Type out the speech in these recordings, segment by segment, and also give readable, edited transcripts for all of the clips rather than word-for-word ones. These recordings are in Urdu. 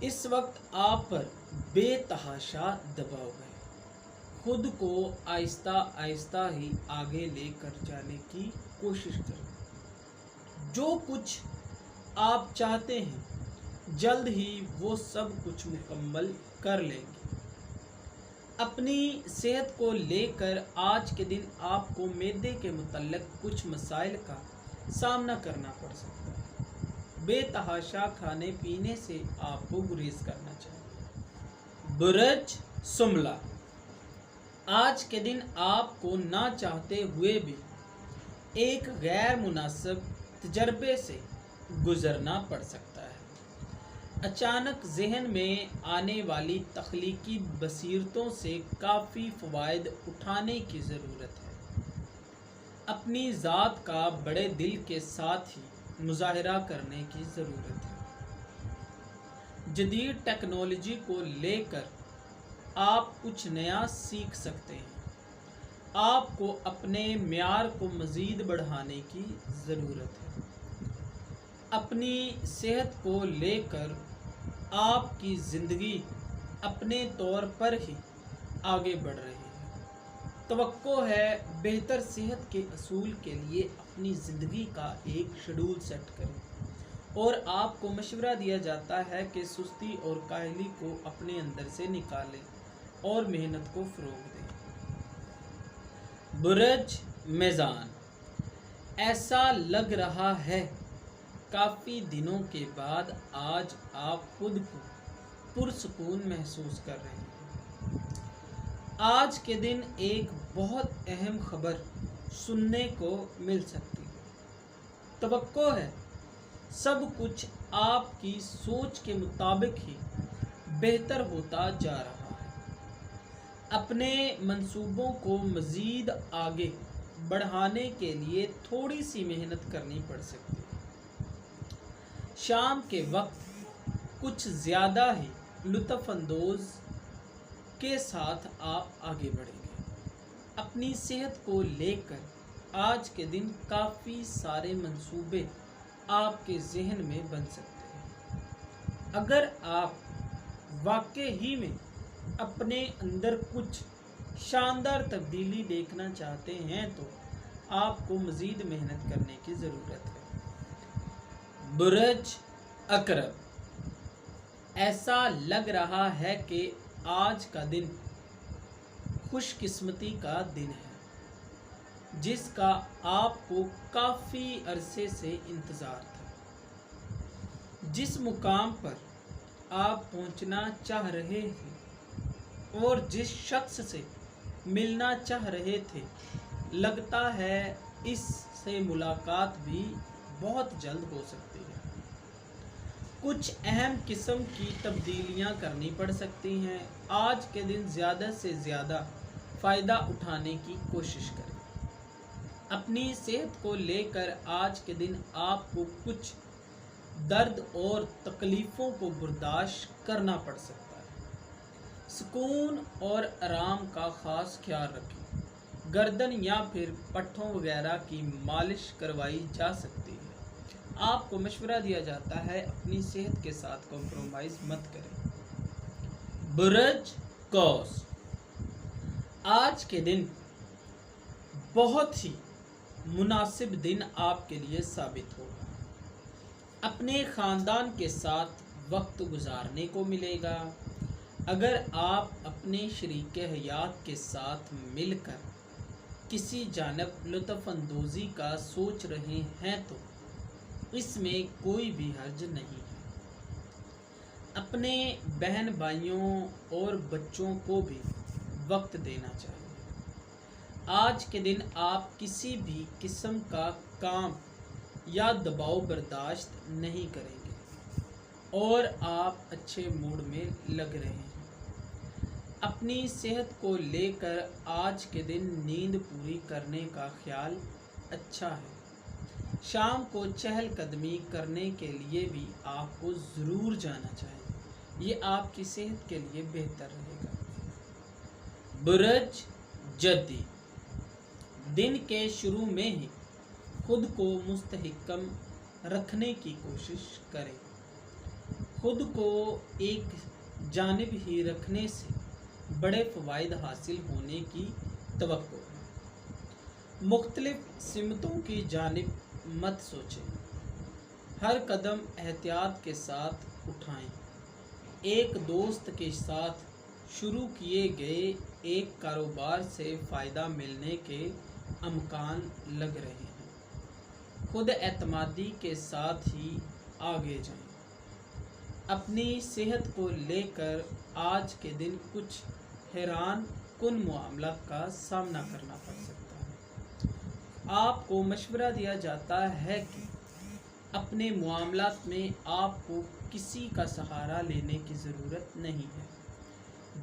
اس وقت آپ پر بے تحاشا دباؤ ہے، خود کو آہستہ آہستہ ہی آگے لے کر جانے کی کوشش کریں۔ جو کچھ آپ چاہتے ہیں جلد ہی وہ سب کچھ مکمل کر لیں گے۔ اپنی صحت کو لے کر آج کے دن آپ کو معدے کے متعلق کچھ مسائل کا سامنا کرنا پڑ سکتا ہے۔ بے تحاشا کھانے پینے سے آپ کو گریز کرنا چاہیے۔ برج سملہ، آج کے دن آپ کو نہ چاہتے ہوئے بھی ایک غیر مناسب تجربے سے گزرنا پڑ سکتا ہے۔ اچانک ذہن میں آنے والی تخلیقی بصیرتوں سے کافی فوائد اٹھانے کی ضرورت ہے۔ اپنی ذات کا بڑے دل کے ساتھ ہی مظاہرہ کرنے کی ضرورت ہے۔ جدید ٹیکنالوجی کو لے کر آپ کچھ نیا سیکھ سکتے ہیں۔ آپ کو اپنے معیار کو مزید بڑھانے کی ضرورت ہے۔ اپنی صحت کو لے کر آپ کی زندگی اپنے طور پر ہی آگے بڑھ رہی ہے۔ توقع ہے بہتر صحت کے حصول کے لیے اپنی زندگی کا ایک شیڈول سیٹ کریں، اور آپ کو مشورہ دیا جاتا ہے کہ سستی اور کاہلی کو اپنے اندر سے نکالیں اور محنت کو فروغ دیں۔ برج میزان، ایسا لگ رہا ہے کافی دنوں کے بعد آج آپ خود کو پرسکون محسوس کر رہے ہیں۔ آج کے دن ایک بہت اہم خبر سننے کو مل سکتی ہے۔ توقع ہے سب کچھ آپ کی سوچ کے مطابق ہی بہتر ہوتا جا رہا ہے۔ اپنے منصوبوں کو مزید آگے بڑھانے کے لیے تھوڑی سی محنت کرنی پڑ سکتی ہے۔ شام کے وقت کچھ زیادہ ہی لطف اندوز کے ساتھ آپ آگے بڑھیں گے۔ اپنی صحت کو لے کر آج کے دن کافی سارے منصوبے آپ کے ذہن میں بن سکتے ہیں۔ اگر آپ واقعی میں اپنے اندر کچھ شاندار تبدیلی دیکھنا چاہتے ہیں تو آپ کو مزید محنت کرنے کی ضرورت ہے۔ برج عقرب، ایسا لگ رہا ہے کہ آج کا دن خوش قسمتی کا دن ہے، جس کا آپ کو کافی عرصے سے انتظار تھا۔ جس مقام پر آپ پہنچنا چاہ رہے تھے اور جس شخص سے ملنا چاہ رہے تھے، لگتا ہے اس سے ملاقات بھی بہت جلد ہو سکتی ہے۔ کچھ اہم قسم کی تبدیلیاں کرنی پڑ سکتی ہیں۔ آج کے دن زیادہ سے زیادہ فائدہ اٹھانے کی کوشش کریں۔ اپنی صحت کو لے کر آج کے دن آپ کو کچھ درد اور تکلیفوں کو برداشت کرنا پڑ سکتا ہے۔ سکون اور آرام کا خاص خیال رکھیں۔ گردن یا پھر پٹھوں وغیرہ کی مالش کروائی جا سکتی ہے۔ آپ کو مشورہ دیا جاتا ہے اپنی صحت کے ساتھ کمپرومائز مت کریں۔ برج قوس، آج کے دن بہت ہی مناسب دن آپ کے لیے ثابت ہوگا۔ اپنے خاندان کے ساتھ وقت گزارنے کو ملے گا۔ اگر آپ اپنے شریک حیات کے ساتھ مل کر کسی جانب لطف اندوزی کا سوچ رہے ہیں تو اس میں کوئی بھی حرج نہیں ہے۔ اپنے بہن بھائیوں اور بچوں کو بھی وقت دینا چاہیے۔ آج کے دن آپ کسی بھی قسم کا کام یا دباؤ برداشت نہیں کریں گے اور آپ اچھے موڈ میں لگ رہے ہیں۔ اپنی صحت کو لے کر آج کے دن نیند پوری کرنے کا خیال اچھا ہے۔ شام کو چہل قدمی کرنے کے لیے بھی آپ کو ضرور جانا چاہیے، یہ آپ کی صحت کے لیے بہتر رہے گا۔ برج جدی، دن کے شروع میں ہی خود کو مستحکم رکھنے کی کوشش کریں۔ خود کو ایک جانب ہی رکھنے سے بڑے فوائد حاصل ہونے کی توقع ہے۔ مختلف سمتوں کی جانب مت سوچیں، ہر قدم احتیاط کے ساتھ اٹھائیں۔ ایک دوست کے ساتھ شروع کیے گئے ایک کاروبار سے فائدہ ملنے کے امکان لگ رہے ہیں۔ خود اعتمادی کے ساتھ ہی آگے جائیں۔ اپنی صحت کو لے کر آج کے دن کچھ حیران کن معاملات کا سامنا کرنا پڑ سکتا ہے۔ آپ کو مشورہ دیا جاتا ہے کہ اپنے معاملات میں آپ کو کسی کا سہارا لینے کی ضرورت نہیں ہے،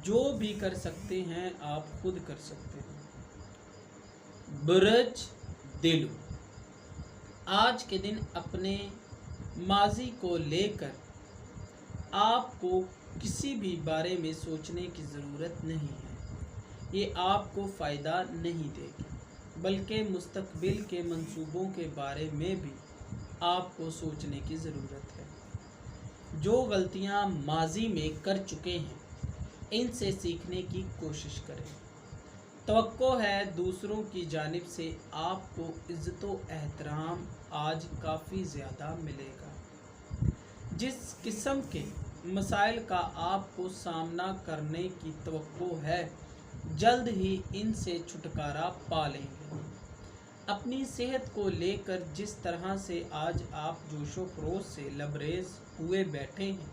جو بھی کر سکتے ہیں آپ خود کر سکتے ہیں۔ برج دلو، آج کے دن اپنے ماضی کو لے کر آپ کو کسی بھی بارے میں سوچنے کی ضرورت نہیں ہے، یہ آپ کو فائدہ نہیں دے گی، بلکہ مستقبل کے منصوبوں کے بارے میں بھی آپ کو سوچنے کی ضرورت ہے۔ جو غلطیاں ماضی میں کر چکے ہیں ان سے سیکھنے کی کوشش کریں۔ توقع ہے دوسروں کی جانب سے آپ کو عزت و احترام آج کافی زیادہ ملے گا۔ جس قسم کے مسائل کا آپ کو سامنا کرنے کی توقع ہے جلد ہی ان سے چھٹکارا پا لیں گے۔ اپنی صحت کو لے کر جس طرح سے آج آپ جوش و خروش سے لبریز ہوئے بیٹھے ہیں،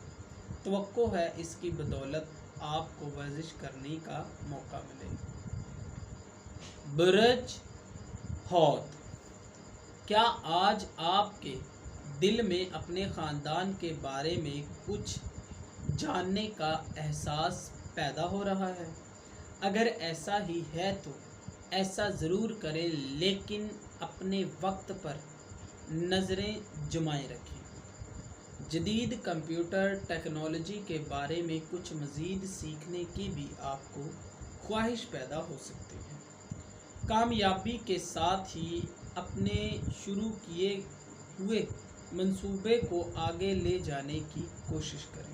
توقع ہے اس کی بدولت آپ کو ورزش کرنے کا موقع ملے۔ برج حوت، کیا آج آپ کے دل میں اپنے خاندان کے بارے میں کچھ جاننے کا احساس پیدا ہو رہا ہے؟ اگر ایسا ہی ہے تو ایسا ضرور کریں، لیکن اپنے وقت پر نظریں جمائے رکھیں۔ جدید کمپیوٹر ٹیکنالوجی کے بارے میں کچھ مزید سیکھنے کی بھی آپ کو خواہش پیدا ہو سکتی ہے۔ کامیابی کے ساتھ ہی اپنے شروع کیے ہوئے منصوبے کو آگے لے جانے کی کوشش کریں۔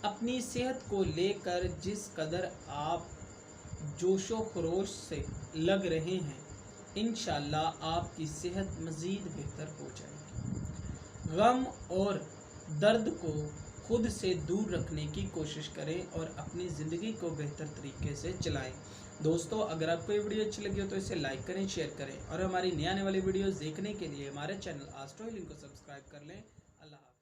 اپنی صحت کو لے کر جس قدر آپ جوش و خروش سے لگ رہے ہیں، انشاءاللہ آپ کی صحت مزید بہتر ہو جائے گی۔ غم اور درد کو خود سے دور رکھنے کی کوشش کریں اور اپنی زندگی کو بہتر طریقے سے چلائیں۔ دوستو، اگر آپ کو یہ ویڈیو اچھی لگی ہو تو اسے لائک کریں، شیئر کریں اور ہماری نئی آنے والی ویڈیوز دیکھنے کے لیے ہمارے چینل آسٹرو ہیلنگ کو سبسکرائب کر لیں۔ اللہ حافظ۔